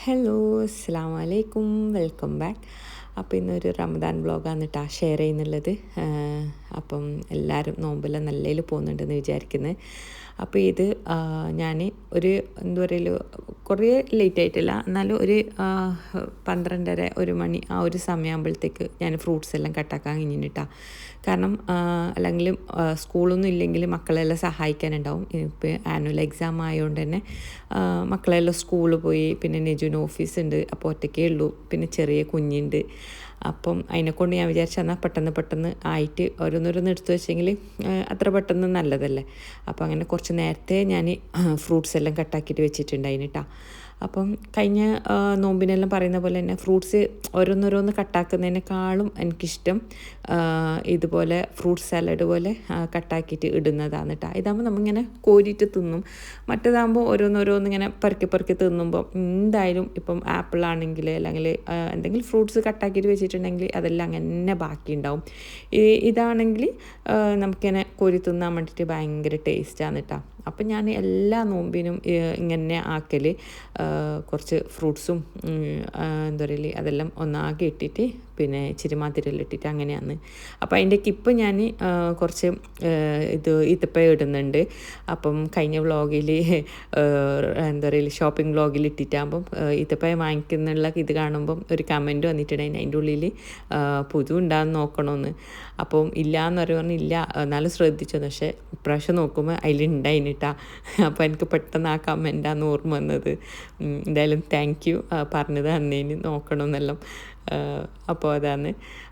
Hello, അസ്സലാമു അലൈക്കും. Welcome back. അപ്പോൾ ഇന്നൊരു റമദാൻ വ്ളോഗാണ് കേട്ടോ ഷെയർ ചെയ്യുന്നുള്ളത്. അപ്പം എല്ലാവരും നോമ്പെല്ലാം നല്ലതിൽ പോകുന്നുണ്ടെന്ന് വിചാരിക്കുന്നത്. അപ്പോൾ ഇത് ഞാൻ ഒരു എന്താ പറയുക, കുറേ ലേറ്റ് ആയിട്ടില്ല, എന്നാലും ഒരു 12:30 1 മണി ആ ഒരു സമയമാകുമ്പോഴത്തേക്ക് ഞാൻ ഫ്രൂട്ട്സ് എല്ലാം കട്ടാക്കാൻ കഴിഞ്ഞിട്ടാ. കാരണം അല്ലെങ്കിൽ സ്കൂളൊന്നും ഇല്ലെങ്കിൽ മക്കളെല്ലാം സഹായിക്കാനുണ്ടാവും. ഇപ്പോൾ ആനുവൽ എക്സാം ആയതുകൊണ്ട് തന്നെ മക്കളെല്ലാം സ്കൂളിൽ പോയി, പിന്നെ നെജുവിന് ഓഫീസുണ്ട്, അപ്പോൾ ഒറ്റയ്ക്കേ ഉള്ളൂ, പിന്നെ ചെറിയ കുഞ്ഞുണ്ട്. അപ്പം അതിനെക്കൊണ്ട് ഞാൻ വിചാരിച്ചു എന്നാൽ പെട്ടെന്ന് ആയിട്ട് ഓരോന്നോരോന്ന് എടുത്തു വെച്ചെങ്കിൽ അത്ര പെട്ടെന്ന് നല്ലതല്ലേ. അപ്പോൾ അങ്ങനെ കുറച്ച് നേരത്തെ ഞാൻ ഫ്രൂട്ട്സ് എല്ലാം കട്ടാക്കിയിട്ട് വെച്ചിട്ടുണ്ടായിന് കേട്ടോ. അപ്പം കഴിഞ്ഞ നോമ്പിനെല്ലാം പറയുന്ന പോലെ തന്നെ ഫ്രൂട്ട്സ് ഓരോന്നോരോന്ന് കട്ടാക്കുന്നതിനേക്കാളും എനിക്കിഷ്ടം ഇതുപോലെ ഫ്രൂട്ട് സാലഡ് പോലെ കട്ടാക്കിയിട്ട് ഇടുന്നതാണ് കേട്ടോ. ഇതാകുമ്പോൾ നമ്മളിങ്ങനെ കോരിയിട്ട് തിന്നും. മറ്റേതാകുമ്പോൾ ഓരോന്നിങ്ങനെ പെറുക്കി തിന്നുമ്പോൾ എന്തായാലും ഇപ്പം ആപ്പിളാണെങ്കിൽ അല്ലെങ്കിൽ എന്തെങ്കിലും ഫ്രൂട്ട്സ് കട്ടാക്കിയിട്ട് വെച്ചിട്ടുണ്ടെങ്കിൽ അതെല്ലാം അങ്ങനെ ബാക്കി ഉണ്ടാവും. ഇതാണെങ്കിൽ നമുക്കിങ്ങനെ കോരി തിന്നാൻ വേണ്ടിയിട്ട് ഭയങ്കര ടേസ്റ്റാണ് കേട്ടോ. അപ്പം ഞാൻ എല്ലാ നോമ്പിനും ഇങ്ങനെ ആക്കൽ കുറച്ച് ഫ്രൂട്ട്സും എന്താ പറയുക അതെല്ലാം ഒന്നാകെ ഇട്ടിട്ട് പിന്നെ ഇച്ചിരി മധുരമെല്ലാം ഇട്ടിട്ട് അങ്ങനെയാണ്. അപ്പോൾ അതിൻ്റെയൊക്കെ ഇപ്പം ഞാൻ കുറച്ച് ഈത്തപ്പഴം ഇടുന്നുണ്ട്. അപ്പം കഴിഞ്ഞ വ്ളോഗിൽ എന്താ പറയുക ഷോപ്പിംഗ് വ്ളോഗിൽ ഇട്ടിട്ടാകുമ്പം ഈത്തപ്പഴം വാങ്ങിക്കുന്നുള്ള ഇത് കാണുമ്പം ഒരു കമൻറ്റ് വന്നിട്ടുണ്ടായിരുന്നു അതിൻ്റെ ഉള്ളിൽ പുതു ഉണ്ടാകുന്ന നോക്കണമെന്ന്. അപ്പം ഇല്ല എന്ന് പറയുമ്പോൾ ഇല്ല, എന്നാലും ശ്രദ്ധിച്ചെന്ന്. പക്ഷേ ഇപ്രാവശ്യം നോക്കുമ്പോൾ അതിലുണ്ടായിന് കേട്ടോ. അപ്പോൾ എനിക്ക് പെട്ടെന്ന് ആ കമൻറ്റാണ് ഓർമ്മ വന്നത്. എന്തായാലും താങ്ക് യു പറഞ്ഞത് അന്നേന് നോക്കണമെന്നെല്ലാം. അപ്പോൾ അതാണ്.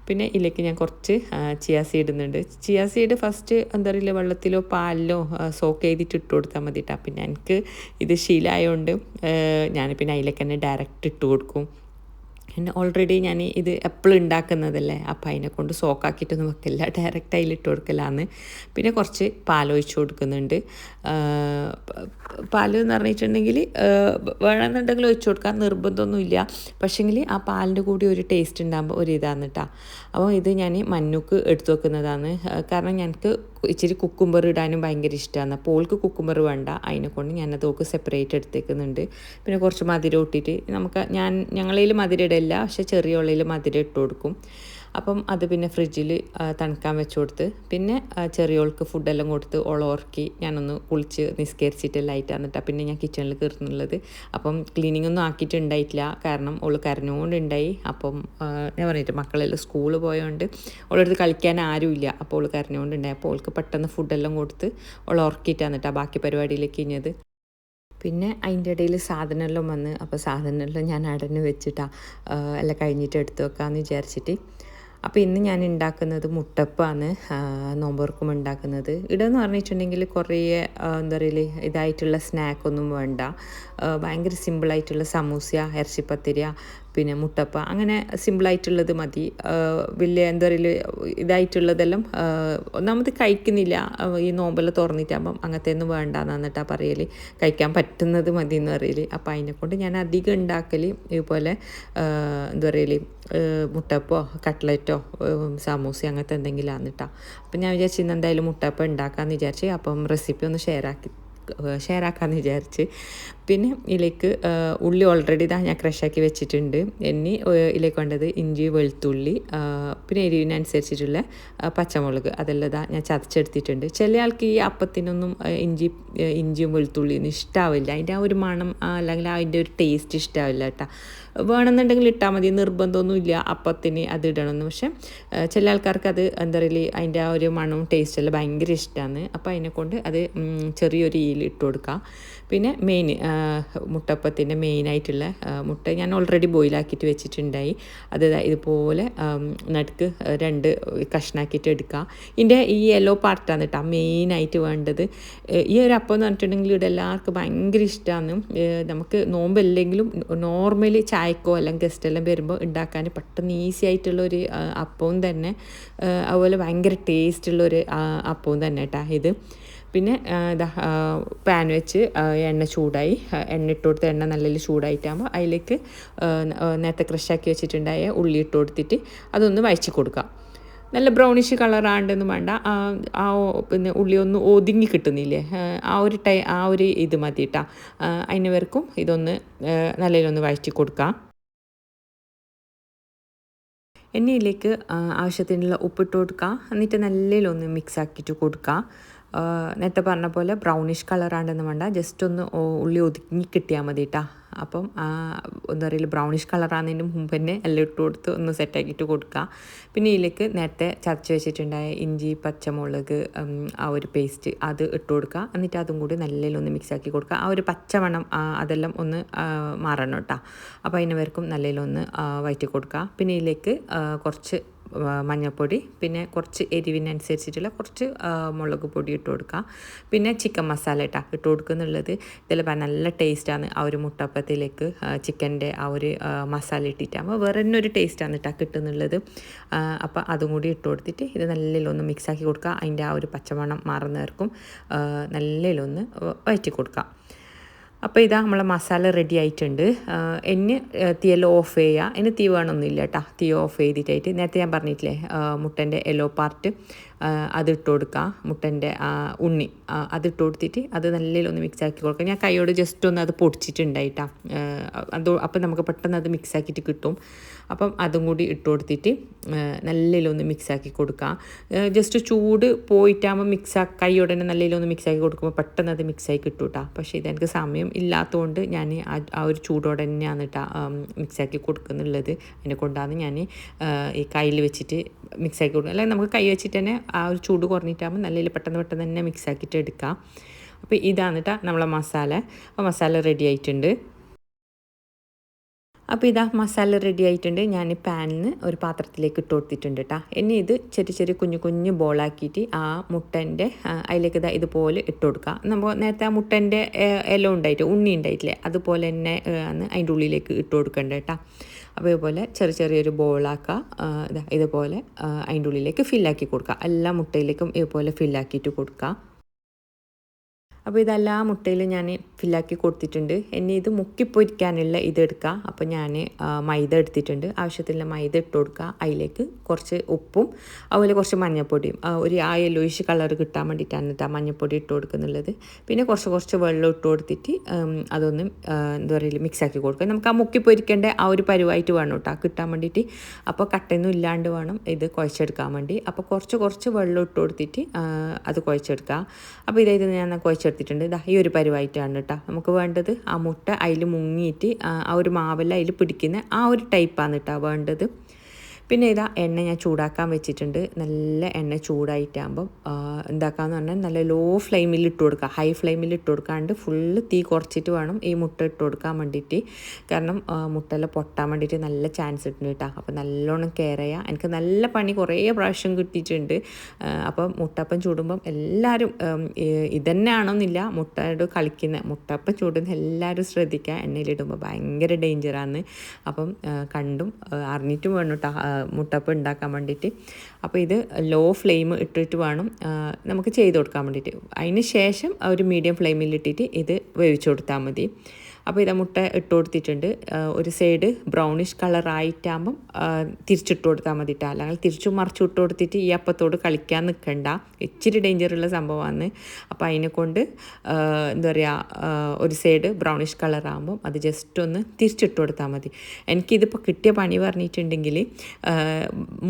പിന്നെ ഇതിലേക്ക് ഞാൻ കുറച്ച് ചിയാ സീഡ് ഇടുന്നുണ്ട്. ചിയാ സീഡ് ഫസ്റ്റ് എന്താ പറയുക വെള്ളത്തിലോ പാലിലോ സോക്ക് ചെയ്തിട്ട് ഇട്ട് കൊടുത്താൽ മതി കേട്ടോ. പിന്നെ എനിക്ക് ഇത് ശീലമായതുകൊണ്ട് ഞാൻ പിന്നെ അതിലേക്ക് തന്നെ ഡയറക്റ്റ് ഇട്ട് കൊടുക്കും. പിന്നെ ഓൾറെഡി ഞാൻ ഇത് എപ്പോഴും ഉണ്ടാക്കുന്നതല്ലേ, അപ്പോൾ അതിനെക്കൊണ്ട് സോക്കാക്കിയിട്ടൊന്നും വെക്കില്ല, ഡയറക്റ്റ് അതിലിട്ട് കൊടുക്കലാന്ന്. പിന്നെ കുറച്ച് പാലൊഴിച്ച് കൊടുക്കുന്നുണ്ട്. പാൽ എന്ന് പറഞ്ഞിട്ടുണ്ടെങ്കിൽ വേണമെന്നുണ്ടെങ്കിൽ ഒഴിച്ച് കൊടുക്കാൻ നിർബന്ധമൊന്നുമില്ല. പക്ഷേങ്കിൽ ആ പാലിൻ്റെ കൂടി ഒരു ടേസ്റ്റ് ഉണ്ടാകുമ്പോൾ ഒരു ഇതാണ് കേട്ടോ. അപ്പോൾ ഇത് ഞാൻ മഞ്ഞക്ക് എടുത്തു വെക്കുന്നതാണ്. കാരണം ഞങ്ങൾക്ക് ഇച്ചിരി കുക്കുംബർ ഇടാനും ഭയങ്കര ഇഷ്ടമാണ്. അപ്പോൾ ഓൾക്ക് കുക്കുംബർ വേണ്ട, അതിനെക്കൊണ്ട് ഞാനത് ഓൾക്ക് സെപ്പറേറ്റ് എടുത്തേക്കുന്നുണ്ട്. പിന്നെ കുറച്ച് മധുരം ഇട്ടിട്ട് ഞങ്ങളതിൽ മധുരം ഇടില്ല, പക്ഷേ ചെറിയ ഉള്ളിൽ മധുരം ഇട്ട് കൊടുക്കും. അപ്പം അത് പിന്നെ ഫ്രിഡ്ജിൽ തണുക്കാൻ വെച്ച് കൊടുത്ത് പിന്നെ ചെറിയോൾക്ക് ഫുഡെല്ലാം കൊടുത്ത് ഓളോർക്കി ഞാനൊന്ന് കുളിച്ച് നിസ്കരിച്ചിട്ടെല്ലാം ആയിട്ടാണ് കേട്ടോ പിന്നെ ഞാൻ കിച്ചണിൽ കയറുന്നുള്ളത്. അപ്പം ക്ലീനിങ് ഒന്നും ആക്കിയിട്ടുണ്ടായിട്ടില്ല, കാരണം ഓൾ കരഞ്ഞുകൊണ്ടുണ്ടായി. അപ്പം ഞാൻ പറഞ്ഞിട്ട് മക്കളെല്ലാം സ്കൂളിൽ പോയതുകൊണ്ട് ഓളടുത്ത് കളിക്കാൻ ആരുമില്ല. അപ്പോൾ ഓൾ കരഞ്ഞുകൊണ്ടുണ്ടായി. അപ്പോൾ ഓൾക്ക് പെട്ടെന്ന് ഫുഡെല്ലാം കൊടുത്ത് ഓൾ ഉറക്കിയിട്ടാണ് കേട്ടോ ബാക്കി പരിപാടിയിലേക്ക് കഴിഞ്ഞത്. പിന്നെ അതിൻ്റെ ഇടയിൽ സാധനമെല്ലാം വന്ന്, അപ്പോൾ സാധനമെല്ലാം ഞാൻ അടഞ്ഞ് വെച്ചിട്ടാണ് എല്ലാം കഴിഞ്ഞിട്ട് എടുത്ത് വെക്കാമെന്ന് വിചാരിച്ചിട്ട്. അപ്പോൾ ഇന്ന് ഞാൻ ഉണ്ടാക്കുന്നത് മുട്ടപ്പമാണ്, നോമ്പുറക്കും ഉണ്ടാക്കുന്നത്. ഇടെന്ന് പറഞ്ഞിട്ടുണ്ടെങ്കിൽ കുറേ എന്താ പറയുക ഇതായിട്ടുള്ള സ്നാക്കൊന്നും വേണ്ട. ഭയങ്കര സിമ്പിളായിട്ടുള്ള സമൂസ, ഇറച്ചിപ്പത്തിരി, പിന്നെ മുട്ടപ്പ, അങ്ങനെ സിമ്പിളായിട്ടുള്ളത് മതി. വലിയ എന്താ പറയുക ഇതായിട്ടുള്ളതെല്ലാം ഒന്നാമത് കഴിക്കുന്നില്ല ഈ നോമ്പെല്ലാം തുറന്നിട്ടാകുമ്പം അങ്ങനത്തെ ഒന്നും വേണ്ടാന്ന് എന്നിട്ടാ പറയൽ. കഴിക്കാൻ പറ്റുന്നത് മതി എന്ന് പറയൽ. അപ്പോൾ അതിനെക്കൊണ്ട് ഞാൻ അധികം ഉണ്ടാക്കൽ ഇതുപോലെ എന്താ പറയൽ മുട്ടപ്പോ കട്ട്ലറ്റോ സമൂസ അങ്ങനത്തെ എന്തെങ്കിലും ആണ് കേട്ടോ. അപ്പം ഞാൻ വിചാരിച്ചു ഇന്ന് എന്തായാലും മുട്ടപ്പം ഉണ്ടാക്കാമെന്ന് വിചാരിച്ച്. അപ്പം റെസിപ്പി ഒന്ന് ഷെയർ ആക്കാമെന്ന് വിചാരിച്ച്. പിന്നെ ഇതിലേക്ക് ഉള്ളി ഓൾറെഡി ഞാൻ ക്രഷാക്കി വെച്ചിട്ടുണ്ട്. ഇനി ഇതിലേക്ക് വേണ്ടത് ഇഞ്ചി, വെളുത്തുള്ളി, പിന്നെ എരിവിനനുസരിച്ചിട്ടുള്ള പച്ചമുളക്, അതെല്ലാം ഞാൻ ചതച്ചെടുത്തിട്ടുണ്ട്. ചില ആൾക്ക് ഈ അപ്പത്തിനൊന്നും ഇഞ്ചിയും വെളുത്തുള്ളിയൊന്നും ഇഷ്ടാവില്ല, അതിൻ്റെ ആ ഒരു മണം അല്ലെങ്കിൽ അതിൻ്റെ ഒരു ടേസ്റ്റ് ഇഷ്ടാവില്ല കേട്ടോ. വേണമെന്നുണ്ടെങ്കിൽ ഇട്ടാൽ മതി, നിർബന്ധമൊന്നുമില്ല അപ്പത്തിന് അത് ഇടണമെന്ന്. പക്ഷേ ചില ആൾക്കാർക്ക് അത് എന്താ പറയുക അതിൻ്റെ ആ ഒരു മണവും ടേസ്റ്റെല്ലാം ഭയങ്കര ഇഷ്ടമാണ്. അപ്പോൾ അതിനെക്കൊണ്ട് അത് ചെറിയൊരു ഇട്ട് കൊടുക്കുക. പിന്നെ മുട്ടപ്പത്തിൻ്റെ മെയിനായിട്ടുള്ള മുട്ട ഞാൻ ഓൾറെഡി ബോയിലാക്കിയിട്ട് വെച്ചിട്ടുണ്ടായി. അത് ഇതുപോലെ നടുക്ക് 2 കഷ്ണാക്കിയിട്ട് എടുക്കുക. ഇതിൻ്റെ ഈ യെല്ലോ പാർട്ടാണ് കേട്ടോ മെയിനായിട്ട് വേണ്ടത്. ഈ ഒരു അപ്പം എന്ന് പറഞ്ഞിട്ടുണ്ടെങ്കിൽ ഇവിടെ എല്ലാവർക്കും ഭയങ്കര ഇഷ്ടമാണ്. നമുക്ക് നോമ്പല്ലെങ്കിലും നോർമലി ചായക്കോ അല്ലെങ്കിൽ ഗസ്റ്റെല്ലാം വരുമ്പോൾ ഉണ്ടാക്കാൻ പെട്ടെന്ന് ഈസി ആയിട്ടുള്ളൊരു അപ്പവും തന്നെ, അതുപോലെ ഭയങ്കര ടേസ്റ്റുള്ളൊരു അപ്പവും തന്നെ കേട്ടോ ഇത്. പിന്നെ പാൻ വെച്ച് എണ്ണ ചൂടായി, എണ്ണ ഇട്ട് കൊടുത്ത് എണ്ണ നല്ല ചൂടായിട്ടാകുമ്പോൾ അതിലേക്ക് നേരത്തെ ക്രഷാക്കി വെച്ചിട്ടുണ്ടായ ഉള്ളി ഇട്ട് കൊടുത്തിട്ട് അതൊന്ന് വഴച്ച് കൊടുക്കുക. നല്ല ബ്രൗണിഷ് കളറാണ്ടെന്നും വേണ്ട, പിന്നെ ഉള്ളി ഒന്ന് ഒതുങ്ങി കിട്ടുന്നില്ലേ, ആ ഒരു ഇത് മതി കേട്ടോ. അതിന് വരക്കും ഇതൊന്ന് നല്ലതിലൊന്ന് വഴറ്റി കൊടുക്കാം. എണ്ണയിലേക്ക് ആവശ്യത്തിനുള്ള ഉപ്പിട്ട് കൊടുക്കുക. എന്നിട്ട് നല്ലതിലൊന്ന് മിക്സ് ആക്കിയിട്ട് കൊടുക്കുക. നേരത്തെ പറഞ്ഞ പോലെ ബ്രൗണിഷ് കളറാണ്ടെന്ന് വേണ്ട, ജസ്റ്റ് ഒന്ന് ഉള്ളി ഒതുങ്ങി കിട്ടിയാൽ മതി കേട്ടോ. അപ്പം എന്താ പറയുക, ബ്രൗണിഷ് കളറാകുന്നതിന് മുമ്പ് തന്നെ എല്ലാം ഇട്ട് കൊടുത്ത് ഒന്ന് സെറ്റാക്കിയിട്ട് കൊടുക്കുക. പിന്നെ ഇതിലേക്ക് നേരത്തെ ചതച്ച് വെച്ചിട്ടുണ്ടായ ഇഞ്ചി പച്ചമുളക് ആ ഒരു പേസ്റ്റ് അത് ഇട്ട് കൊടുക്കുക. എന്നിട്ട് അതും കൂടി നല്ലതിലൊന്ന് മിക്സാക്കി കൊടുക്കുക. ആ ഒരു പച്ചമണം അതെല്ലാം ഒന്ന് മാറണം കേട്ടോ. അപ്പോൾ അതിന് പേർക്കും നല്ലതിലൊന്ന് വഴറ്റി കൊടുക്കുക. പിന്നെ ഇതിലേക്ക് കുറച്ച് മഞ്ഞൾപ്പൊടി, പിന്നെ കുറച്ച് എരിവിനനുസരിച്ചിട്ടുള്ള കുറച്ച് മുളക് പൊടി ഇട്ട് കൊടുക്കുക. പിന്നെ ചിക്കൻ മസാല ഇട്ട് കൊടുക്കുന്നുള്ളത് ഇതിൽ നല്ല ടേസ്റ്റാണ്. ആ ഒരു മുട്ടപ്പത്തിലേക്ക് ചിക്കൻ്റെ ആ ഒരു മസാല ഇട്ടിട്ടാകുമ്പോൾ വേറെ തന്നെ ഒരു ടേസ്റ്റാണ് കിട്ടുന്നുള്ളത്. അപ്പോൾ അതും കൂടി ഇട്ട് കൊടുത്തിട്ട് ഇത് നല്ലതിലൊന്ന് മിക്സാക്കി കൊടുക്കുക. അതിൻ്റെ ആ ഒരു പച്ചമണം മാറുന്നവർക്കും നല്ലതിലൊന്ന് വഴറ്റി കൊടുക്കുക. അപ്പോൾ ഇതാ നമ്മളെ മസാല റെഡി ആയിട്ടുണ്ട്. ഇനി തീയെല്ലാം ഓഫ് ചെയ്യുക. ഇനി തീ വേണമെന്നില്ല കേട്ടോ. തീ ഓഫ് ചെയ്തിട്ടായിട്ട് നേരത്തെ ഞാൻ പറഞ്ഞിട്ടില്ലേ മുട്ടൻ്റെ യെല്ലോ പാർട്ട് അതിട്ട് കൊടുക്കുക. മുട്ടൻ്റെ ഉണ്ണി അതിട്ട് കൊടുത്തിട്ട് അത് നല്ലതിലൊന്ന് മിക്സാക്കി കൊടുക്കുക. ഞാൻ കൈയോട് ജസ്റ്റ് ഒന്ന് അത് പൊടിച്ചിട്ടുണ്ടായിട്ടാ. അപ്പം നമുക്ക് പെട്ടെന്ന് അത് മിക്സാക്കിയിട്ട് കിട്ടും. അപ്പം അതും കൂടി ഇട്ട് കൊടുത്തിട്ട് നല്ലതിലൊന്ന് മിക്സാക്കി കൊടുക്കുക. ജസ്റ്റ് ചൂട് പോയിട്ടാകുമ്പോൾ കൈയോടെ തന്നെ നല്ലതിലൊന്ന് മിക്സാക്കി കൊടുക്കുമ്പോൾ പെട്ടെന്ന് അത് മിക്സായി കിട്ടും കേട്ടോ. പക്ഷേ ഇതെനിക്ക് സമയം ഇല്ലാത്തതുകൊണ്ട് ഞാൻ ആ ഒരു ചൂടോടെ തന്നെയാണ് കേട്ടോ മിക്സാക്കി കൊടുക്കുന്നുള്ളത്. അതിനെ കൊണ്ടാണ് ഞാൻ ഈ കയ്യിൽ വെച്ചിട്ട് മിക്സാക്കി കൊടുക്കുക. അല്ലെങ്കിൽ നമുക്ക് കൈ വെച്ചിട്ട് തന്നെ ആ ഒരു ചൂട് കുറഞ്ഞിട്ടാകുമ്പോൾ നല്ലതിൽ പെട്ടെന്ന് തന്നെ മിക്സാക്കിയിട്ട് എടുക്കാം. അപ്പോൾ ഇതാണ് കേട്ടോ നമ്മളെ മസാല. അപ്പോൾ മസാല റെഡി ആയിട്ടുണ്ട്. അപ്പോൾ ഇതാ മസാല റെഡി ആയിട്ടുണ്ട്. ഞാൻ പാനിൽ ഒരു പാത്രത്തിലേക്ക് ഇട്ട് കൊടുത്തിട്ടുണ്ട് കേട്ടോ. ഇനി ഇത് ചെറിയ കുഞ്ഞു ബോളാക്കിയിട്ട് ആ മുട്ടൻ്റെ അതിലേക്ക് ഇതുപോലെ ഇട്ട് കൊടുക്കുക. നമ്മൾ നേരത്തെ ആ മുട്ടൻ്റെ ഇല ഉണ്ടായിട്ട് ഉണ്ണി ഉണ്ടായിട്ടില്ലേ, അതുപോലെ തന്നെ ആണ് അതിൻ്റെ ഉള്ളിലേക്ക് ഇട്ട് കൊടുക്കേണ്ടത് കേട്ടോ. അപ്പോൾ ഇതുപോലെ ചെറിയൊരു ബോളാക്കുക. ഇതുപോലെ അതിൻ്റെ ഉള്ളിലേക്ക് ഫില്ലാക്കി കൊടുക്കുക. എല്ലാ മുട്ടയിലേക്കും ഇതുപോലെ ഫില്ലാക്കിയിട്ട് കൊടുക്കുക. അപ്പോൾ ഇതെല്ലാ മുട്ടയിലും ഞാൻ ഫില്ലാക്കി കൊടുത്തിട്ടുണ്ട്. ഇനി ഇത് മുക്കിപ്പൊരിക്കാനുള്ള ഇതെടുക്കുക. അപ്പോൾ ഞാൻ മൈദ എടുത്തിട്ടുണ്ട്. ആവശ്യത്തിനുള്ള മൈദ ഇട്ട് കൊടുക്കുക. അതിലേക്ക് കുറച്ച് ഉപ്പും അതുപോലെ കുറച്ച് മഞ്ഞൾപ്പൊടിയും, ഒരു യെല്ലോയിഷ് കളർ കിട്ടാൻ വേണ്ടിയിട്ടാണ് കേട്ടോ മഞ്ഞൾപ്പൊടി ഇട്ട് കൊടുക്കുന്നുള്ളത്. പിന്നെ കുറച്ച് വെള്ളം ഇട്ട് കൊടുത്തിട്ട് അതൊന്ന് എന്താ പറയുക മിക്സാക്കി കൊടുക്കുക. നമുക്ക് ആ മുക്കിപ്പൊരിക്കേണ്ട ആ ഒരു പരുവായിട്ട് വേണം കേട്ടോ കിട്ടാൻ വേണ്ടിയിട്ട്. അപ്പോൾ കട്ടയൊന്നും ഇല്ലാണ്ട് വേണം ഇത് കുഴച്ചെടുക്കാൻ വേണ്ടി. അപ്പോൾ കുറച്ച് വെള്ളം ഇട്ട് കൊടുത്തിട്ട് അത് കുഴച്ചെടുക്കുക. അപ്പോൾ ഇത് ഞാൻ കുഴച്ചെടുത്തിട്ടുണ്ട്. ഈ ഒരു പരുവായിട്ടാണ് കേട്ടോ നമുക്ക് വേണ്ടത്. ആ മുട്ട അതിൽ മുങ്ങിയിട്ട് ആ ഒരു മാവെല്ലാം അതിൽ പിടിക്കുന്ന ആ ഒരു ടൈപ്പാണ് കേട്ടോ വേണ്ടത്. പിന്നെ ഇതാ എണ്ണ ഞാൻ ചൂടാക്കാൻ വെച്ചിട്ടുണ്ട്. നല്ല എണ്ണ ചൂടായിട്ടാകുമ്പം എന്താക്കാന്ന് പറഞ്ഞാൽ നല്ല ലോ ഫ്ലെയിമിൽ ഇട്ട് കൊടുക്കുക. ഹൈ ഫ്ലെയിമിൽ ഇട്ട് കൊടുക്കാണ്ട് ഫുള്ള് തീ കുറച്ചിട്ട് വേണം ഈ മുട്ട ഇട്ട് കൊടുക്കാൻ വേണ്ടിയിട്ട്. കാരണം മുട്ടയെല്ലാം പൊട്ടാൻ വേണ്ടിയിട്ട് നല്ല ചാൻസ് ഉണ്ട് കേട്ടോ. അപ്പോൾ നല്ലോണം കെയർ ചെയ്യുക. എനിക്ക് നല്ല പണി കുറേ പ്രാവശ്യം കിട്ടിയിട്ടുണ്ട്. അപ്പോൾ മുട്ടപ്പം ചൂടുമ്പം എല്ലാവരും ഇതന്നെയാണോന്നില്ല, മുട്ടയോട് കളിക്കുന്ന മുട്ടപ്പം ചൂടുന്ന എല്ലാവരും ശ്രദ്ധിക്കുക. എണ്ണയിലിടുമ്പോൾ ഭയങ്കര ഡേഞ്ചറാണ്. അപ്പം കണ്ടും അറിഞ്ഞിട്ടും വേണം കേട്ടോ മുട്ടപ്പം ഉണ്ടാക്കാൻ വേണ്ടിയിട്ട്. അപ്പോൾ ഇത് ലോ ഫ്ലെയിം ഇട്ടിട്ട് വേണം നമുക്ക് ചെയ്ത് കൊടുക്കാൻ വേണ്ടിയിട്ട്. അതിന് ശേഷം ഒരു മീഡിയം ഫ്ലെയിമിലിട്ടിട്ട് ഇത് വേവിച്ച് കൊടുത്താൽ മതി. അപ്പോൾ ഇതാ മുട്ട ഇട്ട് കൊടുത്തിട്ടുണ്ട്. ഒരു സൈഡ് ബ്രൗണിഷ് കളറായിട്ടാകുമ്പം തിരിച്ചിട്ട് കൊടുത്താൽ മതി കേട്ടോ. അല്ലെങ്കിൽ തിരിച്ചും മറിച്ചു ഇട്ട് കൊടുത്തിട്ട് ഈ അപ്പത്തോട് കളിക്കാൻ നിൽക്കണ്ട. ഇച്ചിരി ഡേഞ്ചറുള്ള സംഭവമാണ്. അപ്പോൾ അതിനെക്കൊണ്ട് എന്താ പറയുക, ഒരു സൈഡ് ബ്രൗണിഷ് കളറാകുമ്പം അത് ജസ്റ്റ് ഒന്ന് തിരിച്ചിട്ട് കൊടുത്താൽ മതി. എനിക്കിതിപ്പോൾ കിട്ടിയ പണി പറഞ്ഞിട്ടുണ്ടെങ്കിൽ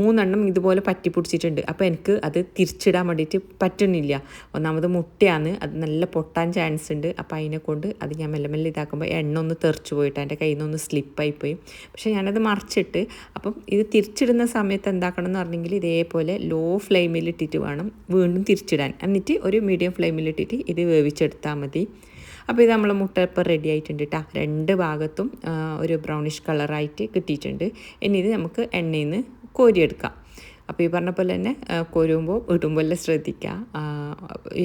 3 ഇതുപോലെ പറ്റി പിടിച്ചിട്ടുണ്ട്. അപ്പോൾ എനിക്ക് അത് തിരിച്ചിടാൻ വേണ്ടിയിട്ട് പറ്റുന്നില്ല. ഒന്നാമത് മുട്ടയാണ്, അത് നല്ല പൊട്ടാൻ ചാൻസ് ഉണ്ട്. അപ്പോൾ അതിനെക്കൊണ്ട് അത് ഞാൻ മെല്ലെ ഇതാക്കുമ്പോൾ എണ്ണ ഒന്ന് തെറിച്ച് പോയിട്ട് എൻ്റെ കയ്യിൽ നിന്നൊന്ന് സ്ലിപ്പായിപ്പോയി. പക്ഷേ ഞാനത് മറിച്ചിട്ട് അപ്പം ഇത് തിരിച്ചിടുന്ന സമയത്ത് എന്താക്കണം എന്ന് പറഞ്ഞെങ്കിൽ ഇതേപോലെ ലോ ഫ്ലെയിമിലിട്ടിട്ട് വേണം വീണ്ടും തിരിച്ചിടാൻ. എന്നിട്ട് ഒരു മീഡിയം ഫ്ലെയിമിലിട്ടിട്ട് ഇത് വേവിച്ചെടുത്താൽ മതി. അപ്പോൾ ഇത് നമ്മൾ മുട്ട ഇപ്പോൾ റെഡി ആയിട്ടുണ്ട് കേട്ടോ. 2 ഭാഗത്തും ഒരു ബ്രൗണിഷ് കളറായിട്ട് കിട്ടിയിട്ടുണ്ട്. ഇനി ഇത് നമുക്ക് എണ്ണയിൽ നിന്ന് കോരിയെടുക്കാം. അപ്പോൾ ഈ പറഞ്ഞ പോലെ തന്നെ കോരുമ്പോൾ ഇടുമ്പോൾ എല്ലാം ശ്രദ്ധിക്കുക.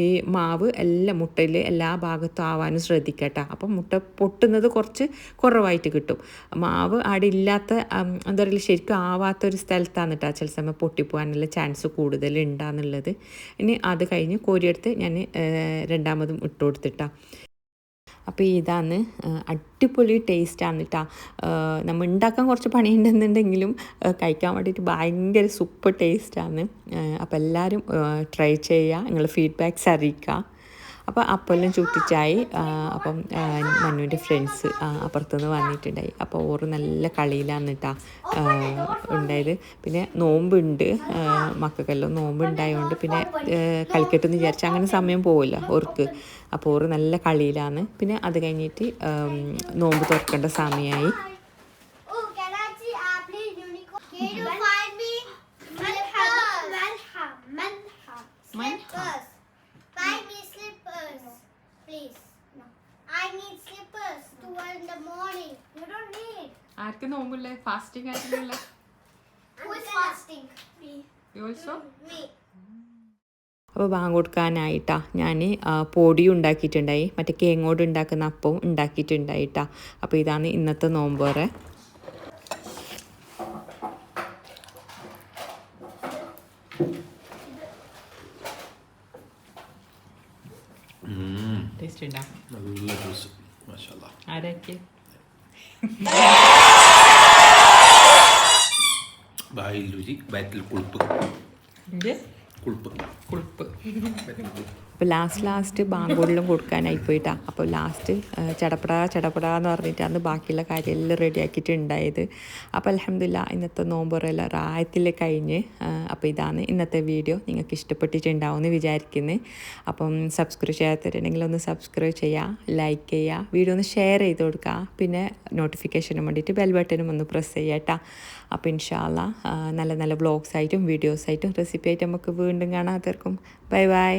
ഈ മാവ് എല്ലാം മുട്ടയിൽ എല്ലാ ഭാഗത്തും ആവാനും ശ്രദ്ധിക്കുക കേട്ടോ. അപ്പം മുട്ട പൊട്ടുന്നത് കുറച്ച് കുറവായിട്ട് കിട്ടും. മാവ് അവിടെ ഇല്ലാത്ത എന്താ പറയുക ശരിക്കും ആവാത്തൊരു സ്ഥലത്താണ് കേട്ടോ ചില സമയം പൊട്ടിപ്പോകാനുള്ള ചാൻസ് കൂടുതൽ ഉണ്ടാകുന്നുള്ളത്. ഇനി അത് കഴിഞ്ഞ് കോരിയെടുത്ത് ഞാൻ രണ്ടാമതും ഇട്ട് കൊടുത്തിട്ടാണ്. അപ്പോൾ ഇതാണ് അടിപൊളി ടേസ്റ്റാണ് കേട്ടോ. നമ്മൾ ഉണ്ടാക്കാൻ കുറച്ച് പണിയുണ്ടെന്നുണ്ടെങ്കിലും കഴിക്കാൻ വേണ്ടിയിട്ട് ഭയങ്കര സൂപ്പർ ടേസ്റ്റാണ്. അപ്പോൾ എല്ലാവരും ട്രൈ ചെയ്യുക, നിങ്ങൾ ഫീഡ്ബാക്ക്സ് അറിയിക്കുക. അപ്പോൾ അപ്പെല്ലാം ചുട്ടിച്ചായി. അപ്പം മന്നുവിൻ്റെ ഫ്രണ്ട്സ് അപ്പുറത്തുനിന്ന് വന്നിട്ടുണ്ടായി. അപ്പോൾ ഓറ് നല്ല കളിയിലാണ് കേട്ടോ ഉണ്ടായത്. പിന്നെ നോമ്പുണ്ട്, മക്കൾക്കെല്ലാം നോമ്പ് ഉണ്ടായതുകൊണ്ട് പിന്നെ കളിക്കട്ടെന്ന് വിചാരിച്ചാൽ അങ്ങനെ സമയം പോവില്ല ഓർക്ക്. അപ്പോൾ ഓറ് നല്ല കളിയിലാണ്. പിന്നെ അത് കഴിഞ്ഞിട്ട് നോമ്പ് തുറക്കേണ്ട സമയമായി. ആർക്ക് നോമ്പില്ലേ? ഫാസ്റ്റിംഗ് ആയിട്ടില്ല. അപ്പോൾ ബാങ്ക് കൊടുക്കാനായിട്ടാ ഞാൻ പൊടിയും ഉണ്ടാക്കിയിട്ടുണ്ടായി, മറ്റേ കേങ്ങോട് ഉണ്ടാക്കുന്ന അപ്പവും ഉണ്ടാക്കിയിട്ടുണ്ടായിട്ടാ. അപ്പോൾ ഇതാണ് ഇന്നത്തെ നോമ്പോറെ. ടേസ്റ്റ് ഉണ്ടോ? നല്ല ജ്യൂസ്, മാഷാഅല്ലാ. ആരൊക്കെ വായിൽ രുചി, വയറ്റിൽ കുളിപ്പ്. അപ്പോൾ ലാസ്റ്റ് ബാങ്കോടിലും കൊടുക്കാനായി പോയിട്ടാ. അപ്പോൾ ലാസ്റ്റ് ചടപടാന്ന് പറഞ്ഞിട്ട് അന്ന് ബാക്കിയുള്ള കാര്യമെല്ലാം റെഡിയാക്കിയിട്ട് ഉണ്ടായത്. അപ്പോൾ അൽഹംദുലില്ലാ ഇന്നത്തെ നോമ്പുറെല്ലാം റായത്തിൽ കഴിഞ്ഞ്. അപ്പോൾ ഇതാണ് ഇന്നത്തെ വീഡിയോ. നിങ്ങൾക്ക് ഇഷ്ടപ്പെട്ടിട്ടുണ്ടാവുമെന്ന് വിചാരിക്കുന്നു. അപ്പം സബ്സ്ക്രൈബ് ചെയ്യാത്തവരുണ്ടെങ്കിൽ ഒന്ന് സബ്സ്ക്രൈബ് ചെയ്യുക, ലൈക്ക് ചെയ്യുക, വീഡിയോ ഒന്ന് ഷെയർ ചെയ്ത് കൊടുക്കുക. പിന്നെ നോട്ടിഫിക്കേഷന് വേണ്ടിയിട്ട് ബെൽ ബട്ടനും ഒന്ന് പ്രസ് ചെയ്യുക കേട്ടോ. അപ്പോൾ ഇൻഷാ അല്ലാ നല്ല നല്ല വ്ളോഗ്സായിട്ടും വീഡിയോസായിട്ടും റെസിപ്പി ആയിട്ട് നമുക്ക് വീണ്ടും കാണാം. Bye bye.